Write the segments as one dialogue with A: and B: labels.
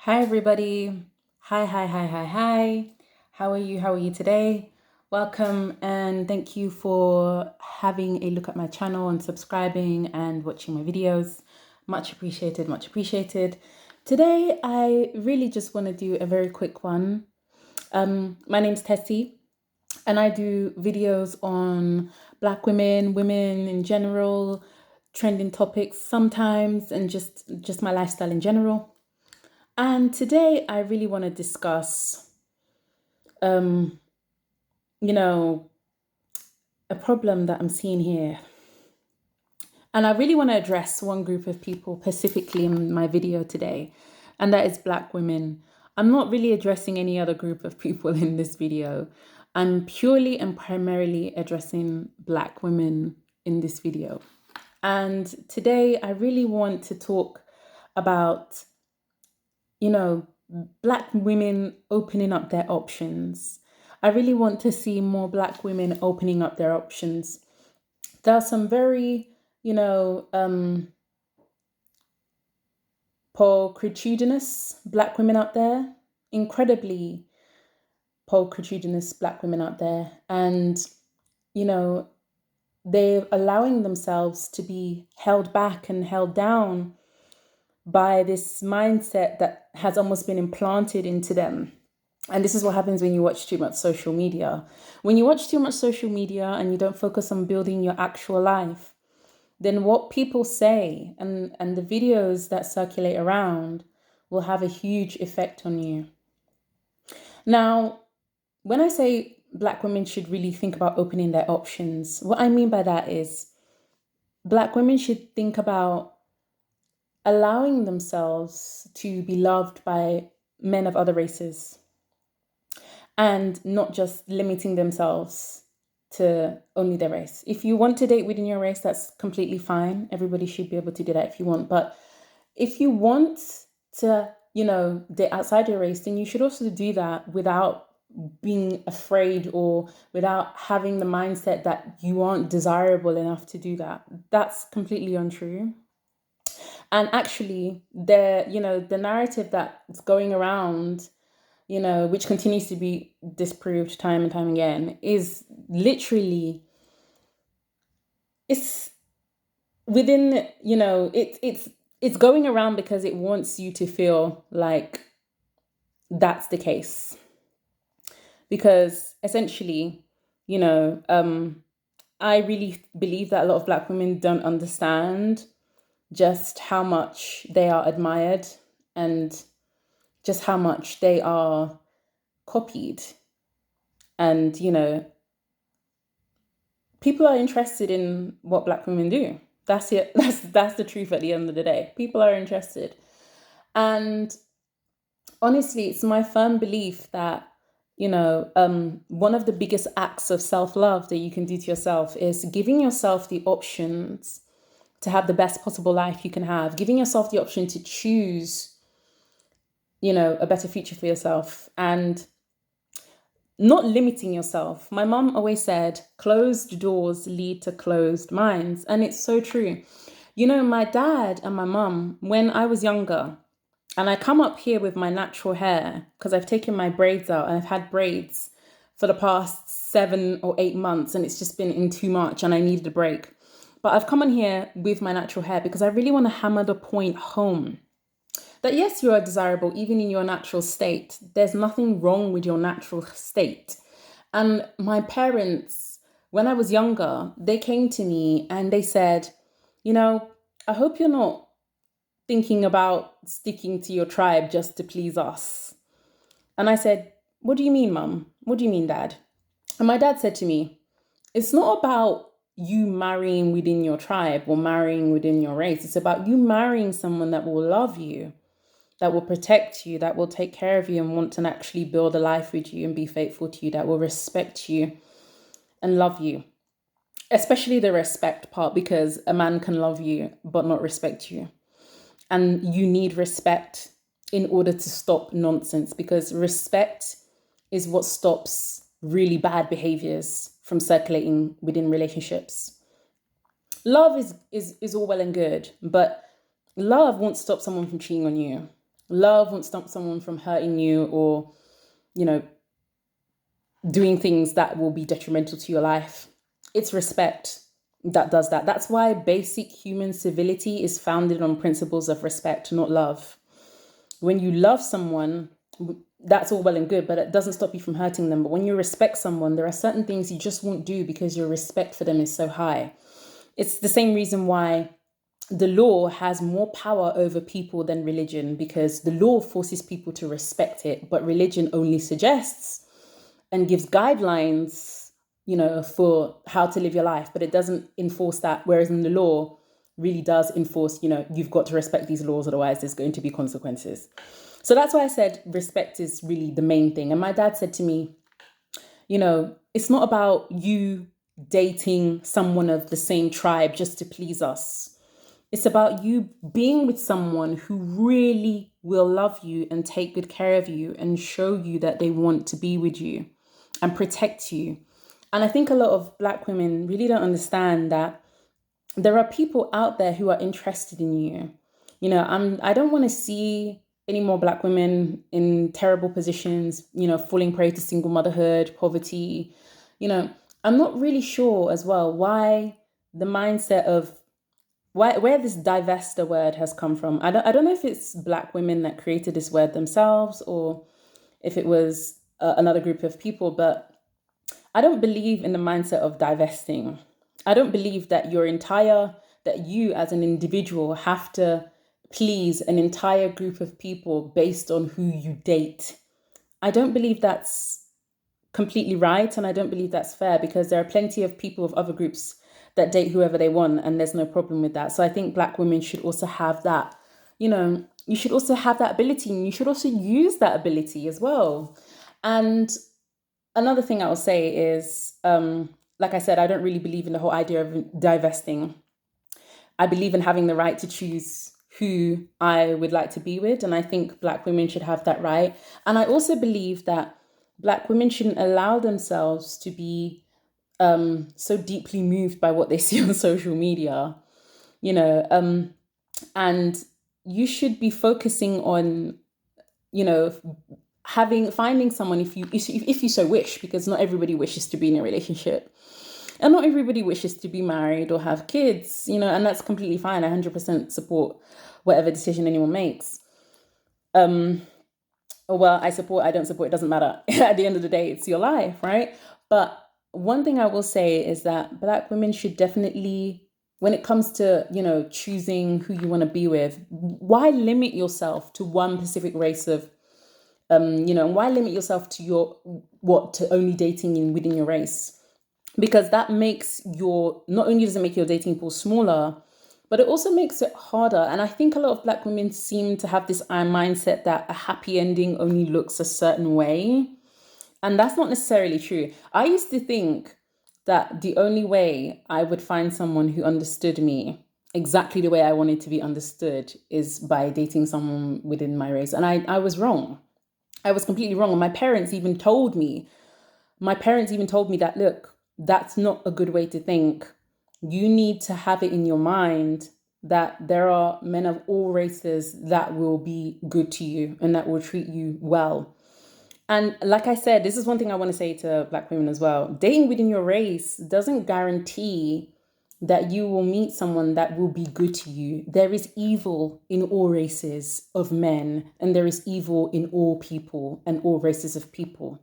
A: Hi, everybody. Hi, hi, hi, hi, hi. How are you? How are you today? Welcome and thank you for having a look at my channel and subscribing and watching my videos. Much appreciated, much appreciated. Today, I really just want to do a very quick one. My name's Tessie and I do videos on Black women, women in general, trending topics sometimes, and just my lifestyle in general. And today I really want to discuss, um, you know, a problem that I'm seeing here. And I really want to address one group of people specifically in my video today, and that is Black women. I'm not really addressing any other group of people in this video. I'm purely and primarily addressing Black women in this video. And today I really want to talk about, you know, Black women opening up their options. I really want to see more Black women opening up their options. There are some very, pulchritudinous Black women out there, incredibly pulchritudinous Black women out there. And, you know, they're allowing themselves to be held back and held down by this mindset that has almost been implanted into them. And this is what happens when you watch too much social media. When you watch too much social media and you don't focus on building your actual life, then what people say and the videos that circulate around will have a huge effect on you. Now, when I say Black women should really think about opening their options, what I mean by that is Black women should think about allowing themselves to be loved by men of other races and not just limiting themselves to only their race. If you want to date within your race, that's completely fine. Everybody should be able to do that if you want. But if you want to, date outside your race, then you should also do that without being afraid or without having the mindset that you aren't desirable enough to do that. That's completely untrue. And actually, the narrative that's going around, which continues to be disproved time and time again, is literally, it's within, it's going around because it wants you to feel like that's the case. Because essentially, you know, um, I really believe that a lot of Black women don't understand just how much they are admired and just how much they are copied. And, people are interested in what Black women do. That's it. That's the truth at the end of the day. People are interested. And honestly, it's my firm belief that, one of the biggest acts of self-love that you can do to yourself is giving yourself the options to have the best possible life you can have, giving yourself the option to choose, a better future for yourself and not limiting yourself. My mom always said, closed doors lead to closed minds. And it's so true. My dad and my mom, when I was younger, and I come up here with my natural hair because I've taken my braids out and I've had braids for the past 7 or 8 months and it's just been in too much and I needed a break. But I've come on here with my natural hair because I really want to hammer the point home that yes, you are desirable even in your natural state. There's nothing wrong with your natural state. And my parents, when I was younger, they came to me and they said, I hope you're not thinking about sticking to your tribe just to please us. And I said, what do you mean, mum? What do you mean, dad? And my dad said to me, it's not about you marrying within your tribe or marrying within your race. It's about you marrying someone that will love you, that will protect you, that will take care of you and want to actually build a life with you and be faithful to you, that will respect you and love you. Especially the respect part, because a man can love you but not respect you. And you need respect in order to stop nonsense, because respect is what stops really bad behaviors from circulating within relationships. Love is all well and good, but love won't stop someone from cheating on you. Love won't stop someone from hurting you or, you know, doing things that will be detrimental to your life. It's respect that does that. That's why basic human civility is founded on principles of respect, not love. When you love someone, that's all well and good, but it doesn't stop you from hurting them. But when you respect someone, there are certain things you just won't do because your respect for them is so high. It's the same reason why the law has more power over people than religion, because the law forces people to respect it, but religion only suggests and gives guidelines, for how to live your life, but it doesn't enforce that. Whereas in the law, really does enforce, you've got to respect these laws, otherwise there's going to be consequences. So that's why I said respect is really the main thing. And my dad said to me, it's not about you dating someone of the same tribe just to please us. It's about you being with someone who really will love you and take good care of you and show you that they want to be with you and protect you. And I think a lot of Black women really don't understand that there are people out there who are interested in you. I don't want to see any more Black women in terrible positions, falling prey to single motherhood, poverty. I'm not really sure as well why the mindset of where this divester word has come from. I don't know if it's Black women that created this word themselves or if it was another group of people, but I don't believe in the mindset of divesting. I don't believe that that you as an individual have to please an entire group of people based on who you date. I don't believe that's completely right, and I don't believe that's fair, because there are plenty of people of other groups that date whoever they want, and there's no problem with that. So I think Black women should also have that, you should also have that ability, and you should also use that ability as well. And another thing I will say is, like I said, I don't really believe in the whole idea of divesting. I believe in having the right to choose who I would like to be with. And I think Black women should have that right. And I also believe that Black women shouldn't allow themselves to be so deeply moved by what they see on social media, and you should be focusing on, finding someone if you so wish, because not everybody wishes to be in a relationship. And not everybody wishes to be married or have kids, and that's completely fine. I 100% support whatever decision anyone makes. Well, I don't support, it doesn't matter. At the end of the day, it's your life, right? But one thing I will say is that Black women should definitely, when it comes to, choosing who you want to be with, why limit yourself to one specific race of, why limit yourself to to only dating within your race? Because that makes not only does it make your dating pool smaller, but it also makes it harder. And I think a lot of Black women seem to have this mindset that a happy ending only looks a certain way. And that's not necessarily true. I used to think that the only way I would find someone who understood me exactly the way I wanted to be understood is by dating someone within my race. And I was wrong. I was completely wrong. And my parents even told me that, look, that's not a good way to think. You need to have it in your mind that there are men of all races that will be good to you and that will treat you well. And like I said, this is one thing I want to say to Black women as well. Dating within your race doesn't guarantee that you will meet someone that will be good to you. There is evil in all races of men, and there is evil in all people and all races of people.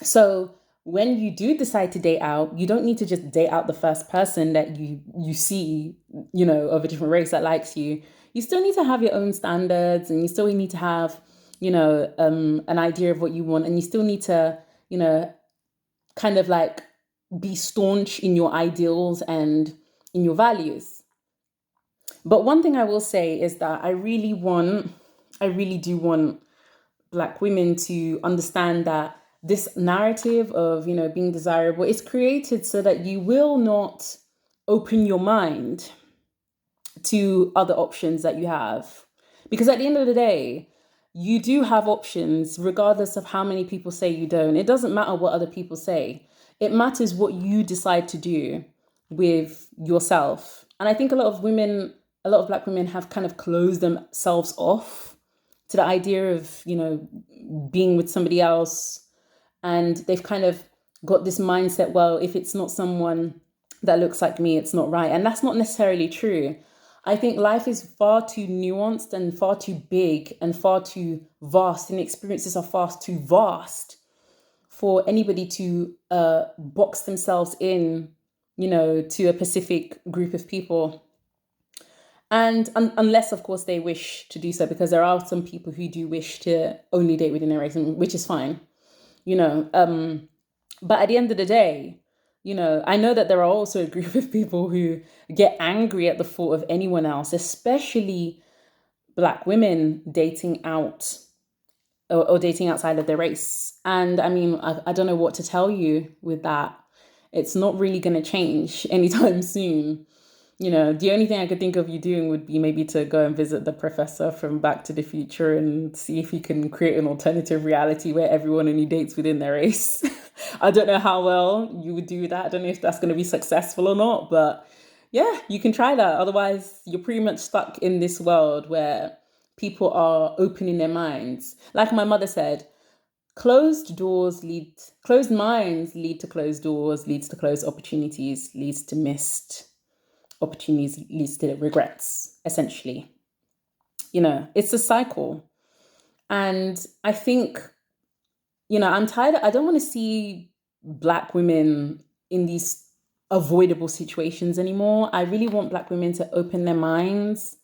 A: So when you do decide to date out, you don't need to just date out the first person that you see, of a different race that likes you. You still need to have your own standards, and you still need to have, an idea of what you want. And you still need to, kind of like be staunch in your ideals and in your values. But one thing I will say is that I really do want Black women to understand that this narrative of, being desirable is created so that you will not open your mind to other options that you have. Because at the end of the day, you do have options regardless of how many people say you don't. It doesn't matter what other people say. It matters what you decide to do with yourself. And I think a lot of Black women have kind of closed themselves off to the idea of, being with somebody else. And they've kind of got this mindset, well, if it's not someone that looks like me, it's not right. And that's not necessarily true. I think life is far too nuanced and far too big and far too vast, and experiences are far too vast for anybody to box themselves in, to a specific group of people. And unless, of course, they wish to do so, because there are some people who do wish to only date within a race, which is fine, But at the end of the day, I know that there are also a group of people who get angry at the thought of anyone else, especially Black women dating out or dating outside of their race. And I mean, I don't know what to tell you with that. It's not really going to change anytime soon. The only thing I could think of you doing would be maybe to go and visit the professor from Back to the Future and see if you can create an alternative reality where everyone only dates within their race. I don't know how well you would do that. I don't know if that's going to be successful or not, but yeah, you can try that. Otherwise, you're pretty much stuck in this world where people are opening their minds. Like my mother said, closed minds lead to closed doors, leads to closed opportunities, leads to missed opportunities, leads to regrets, essentially. It's a cycle. And I think, I'm tired. I don't want to see Black women in these avoidable situations anymore. I really want Black women to open their minds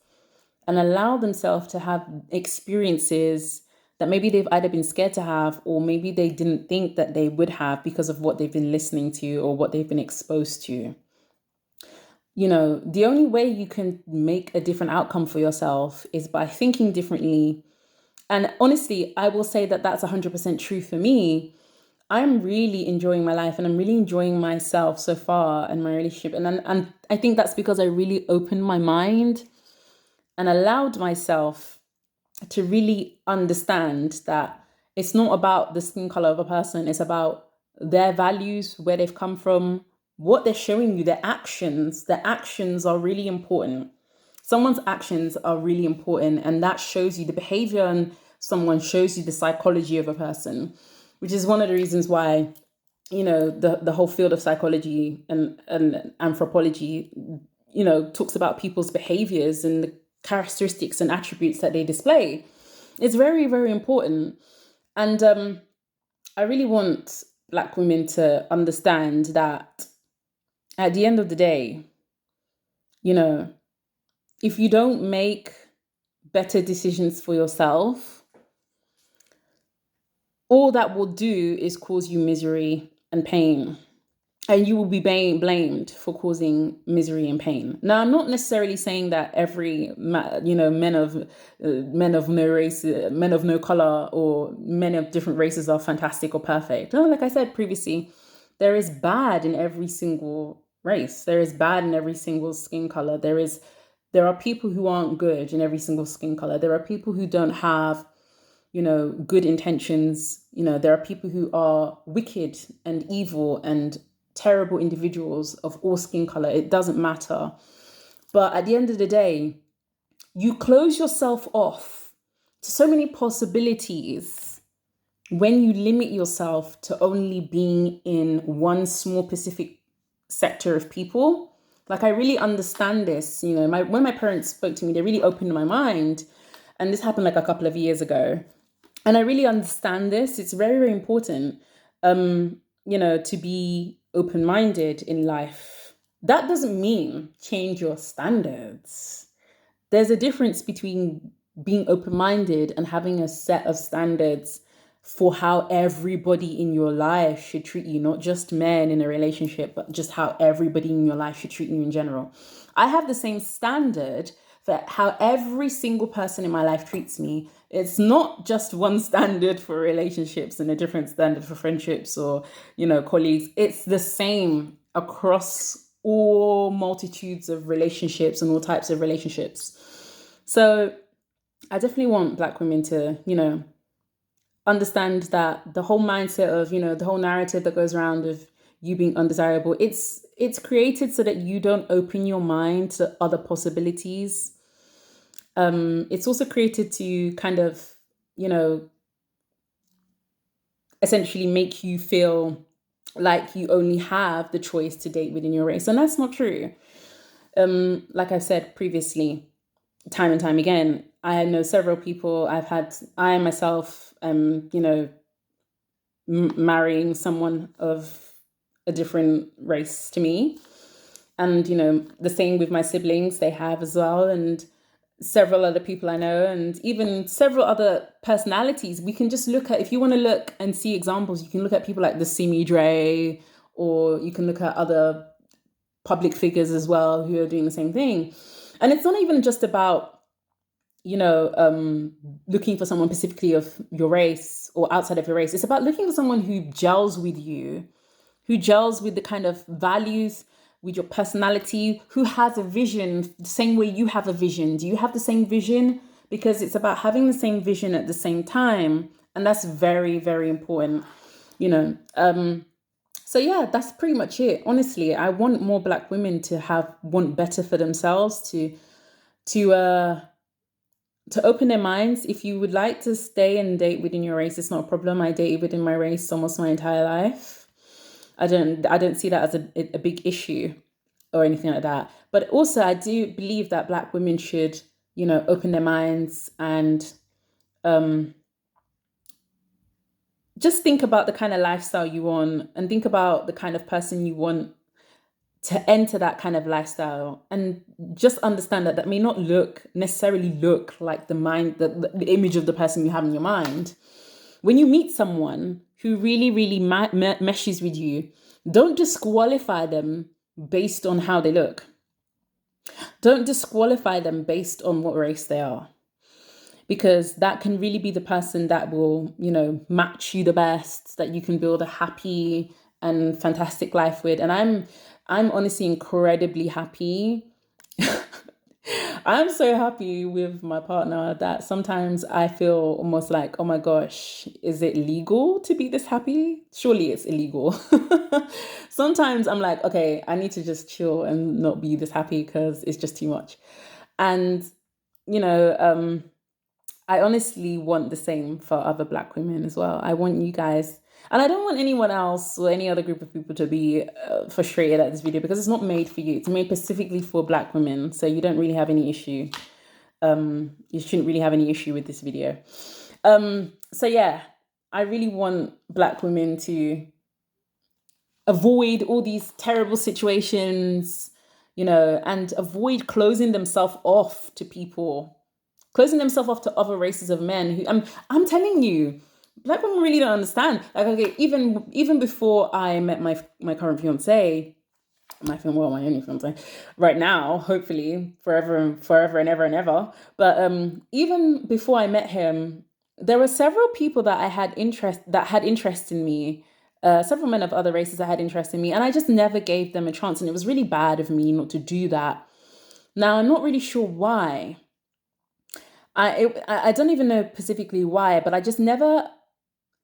A: and allow themselves to have experiences that maybe they've either been scared to have, or maybe they didn't think that they would have because of what they've been listening to or what they've been exposed to. The only way you can make a different outcome for yourself is by thinking differently. And honestly, I will say that that's 100% true for me. I'm really enjoying my life and I'm really enjoying myself so far in my relationship. And I think that's because I really opened my mind and allowed myself to really understand that it's not about the skin color of a person. It's about their values, where they've come from, what they're showing you, their actions. Their actions are really important. Someone's actions are really important, and that shows you the behavior, and someone shows you the psychology of a person, which is one of the reasons why, the whole field of psychology and anthropology, talks about people's behaviors and the characteristics and attributes that they display. It's very, very important. And I really want Black women to understand that at the end of the day, if you don't make better decisions for yourself, all that will do is cause you misery and pain. And you will be blamed for causing misery and pain. Now, I'm not necessarily saying that every, men of no race, men of no color, or men of different races are fantastic or perfect. No, like I said previously, there is bad in every single race. There is bad in every single skin color. There are people who aren't good in every single skin color. There are people who don't have, good intentions. There are people who are wicked and evil and terrible individuals of all skin color. It doesn't matter. But at the end of the day, you close yourself off to so many possibilities when you limit yourself to only being in one small specific sector of people. Like, I really understand this. When my parents spoke to me, they really opened my mind. And this happened like a couple of years ago. And I really understand this. It's very, very important, to be open-minded in life. That doesn't mean change your standards. There's a difference between being open-minded and having a set of standards for how everybody in your life should treat you, not just men in a relationship, but just how everybody in your life should treat you in general. I have the same standard for how every single person in my life treats me. It's not just one standard for relationships and a different standard for friendships or, colleagues. It's the same across all multitudes of relationships and all types of relationships. So I definitely want Black women to, understand that the whole mindset of, the whole narrative that goes around of you being undesirable, it's created so that you don't open your mind to other possibilities. It's also created to kind of essentially make you feel like you only have the choice to date within your race. And that's not true. Like I said previously, time and time again, I know several people I myself, marrying someone of a different race to me. And, the same with my siblings, they have as well. And several other people I know, and even several other personalities. We can just look at, if you want to look and see examples, you can look at people like the Simi Dre, or you can look at other public figures as well who are doing the same thing. And it's not even just about, looking for someone specifically of your race or outside of your race. It's about looking for someone who gels with you, who gels with the kind of values, with your personality, who has a vision the same way you have a vision. Do you have the same vision? Because it's about having the same vision at the same time. And that's very, very important, So yeah, that's pretty much it. Honestly, I want more Black women to want better for themselves, to open their minds. If you would like to stay and date within your race, it's not a problem. I dated within my race almost my entire life. I don't see that as a big issue or anything like that. But also, I do believe that Black women should, open their minds and just think about the kind of lifestyle you want, and think about the kind of person you want to enter that kind of lifestyle, and just understand that may not necessarily look like the image of the person you have in your mind. When you meet someone who really, really meshes with you, don't disqualify them based on how they look. Don't disqualify them based on what race they are, because that can really be the person that will, match you the best, that you can build a happy and fantastic life with. And I'm honestly incredibly happy. I'm so happy with my partner that sometimes I feel almost like, oh my gosh, is it legal to be this happy? Surely it's illegal. Sometimes I'm like, okay, I need to just chill and not be this happy because it's just too much. And, I honestly want the same for other Black women as well. I want you guys, and I don't want anyone else or any other group of people to be frustrated at this video, because it's not made for you. It's made specifically for Black women. So you don't really have any issue. You shouldn't really have any issue with this video. So yeah, I really want Black women to avoid all these terrible situations, and avoid closing themselves off to people. Closing themselves off to other races of men who I'm telling you, Black women really don't understand. Like, okay, even before I met my current fiance, my only fiance right now, hopefully forever and ever. But even before I met him, there were several people that had interest in me. Several men of other races that had interest in me, and I just never gave them a chance. And it was really bad of me not to do that. Now, I'm not really sure why. I don't even know specifically why, but I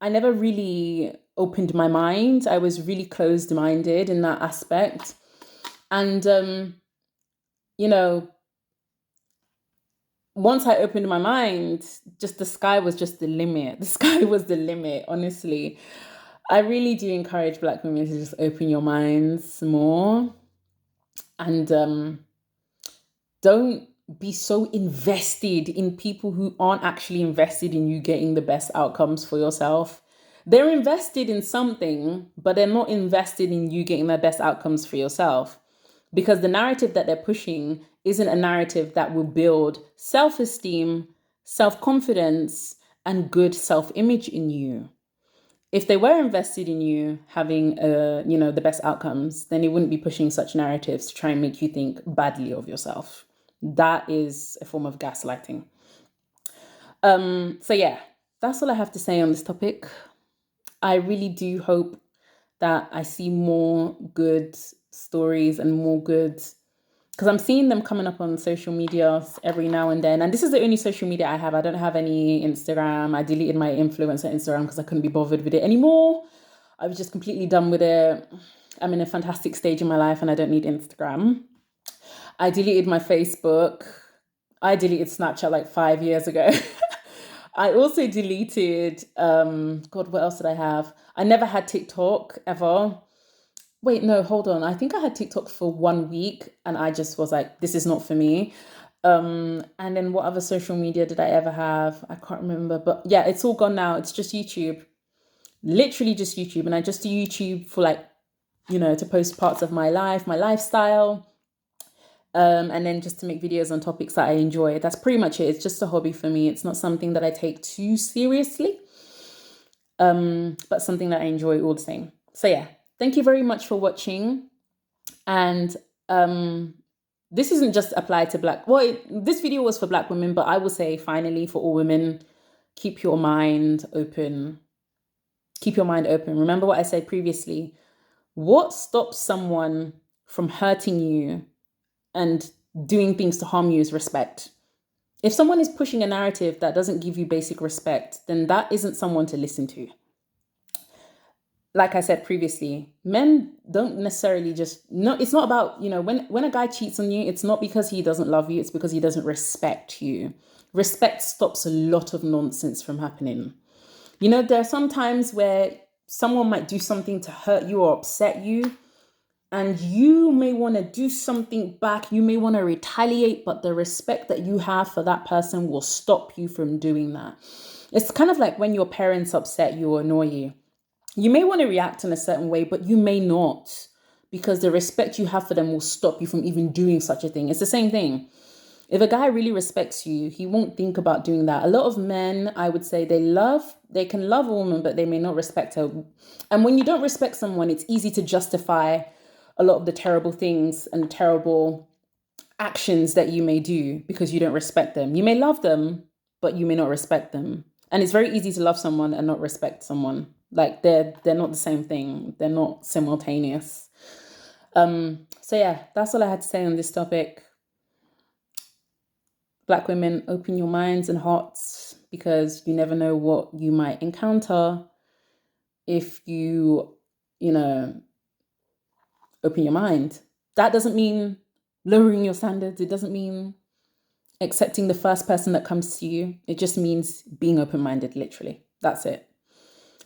A: never really opened my mind. I was really closed-minded in that aspect. And, once I opened my mind, just the sky was just the limit. The sky was the limit, honestly. I really do encourage Black women to just open your minds more. And don't be so invested in people who aren't actually invested in you getting the best outcomes for yourself. They're invested in something, but they're not invested in you getting the best outcomes for yourself. Because the narrative that they're pushing isn't a narrative that will build self-esteem, self-confidence, and good self-image in you. If they were invested in you having the best outcomes, then they wouldn't be pushing such narratives to try and make you think badly of yourself. That is a form of gaslighting. So yeah, that's all I have to say on this topic. I really do hope that I see more good stories and more good, because I'm seeing them coming up on social media every now and then. And this is the only social media I have. I don't have any Instagram. I deleted my influencer Instagram because I couldn't be bothered with it anymore. I was just completely done with it. I'm in a fantastic stage in my life and I don't need Instagram. I deleted my Facebook. I deleted Snapchat like 5 years ago. I also deleted, God, what else did I have? I never had TikTok ever. Wait, no, hold on. I think I had TikTok for 1 week and I just was like, this is not for me. And then what other social media did I ever have? I can't remember, but yeah, it's all gone now. It's just YouTube, literally just YouTube. And I just do YouTube for like, to post parts of my life, my lifestyle, and then just to make videos on topics that I enjoy. That's pretty much it. It's just a hobby for me. It's not something that I take too seriously, but something that I enjoy all the same. So yeah, thank you very much for watching. And this isn't just applied to this video was for Black women, but I will say finally for all women, keep your mind open. Keep your mind open. Remember what I said previously. What stops someone from hurting you and doing things to harm you is respect. If someone is pushing a narrative that doesn't give you basic respect, then that isn't someone to listen to. Like I said previously, men don't necessarily it's not about, when a guy cheats on you, it's not because he doesn't love you, it's because he doesn't respect you. Respect stops a lot of nonsense from happening. There are some times where someone might do something to hurt you or upset you, and you may want to do something back. You may want to retaliate, but the respect that you have for that person will stop you from doing that. It's kind of like when your parents upset you or annoy you. You may want to react in a certain way, but you may not, because the respect you have for them will stop you from even doing such a thing. It's the same thing. If a guy really respects you, he won't think about doing that. A lot of men, I would say, they can love a woman, but they may not respect her. And when you don't respect someone, it's easy to justify a lot of the terrible things and the terrible actions that you may do because you don't respect them. You may love them, but you may not respect them. And it's very easy to love someone and not respect someone. Like they're not the same thing. They're not simultaneous. So yeah, that's all I had to say on this topic. Black women, open your minds and hearts, because you never know what you might encounter if you, open your mind. That doesn't mean lowering your standards. It doesn't mean accepting the first person that comes to you. It just means being open-minded, literally. That's it.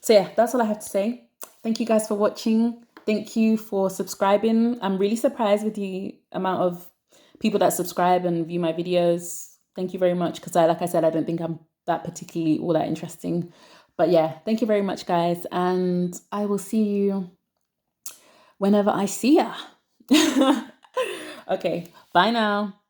A: So yeah, that's all I have to say. Thank you guys for watching. Thank you for subscribing. I'm really surprised with the amount of people that subscribe and view my videos. Thank you very much, because like I said, I don't think I'm that particularly all that interesting. But yeah, thank you very much, guys. And I will see you whenever I see ya. Okay, bye now.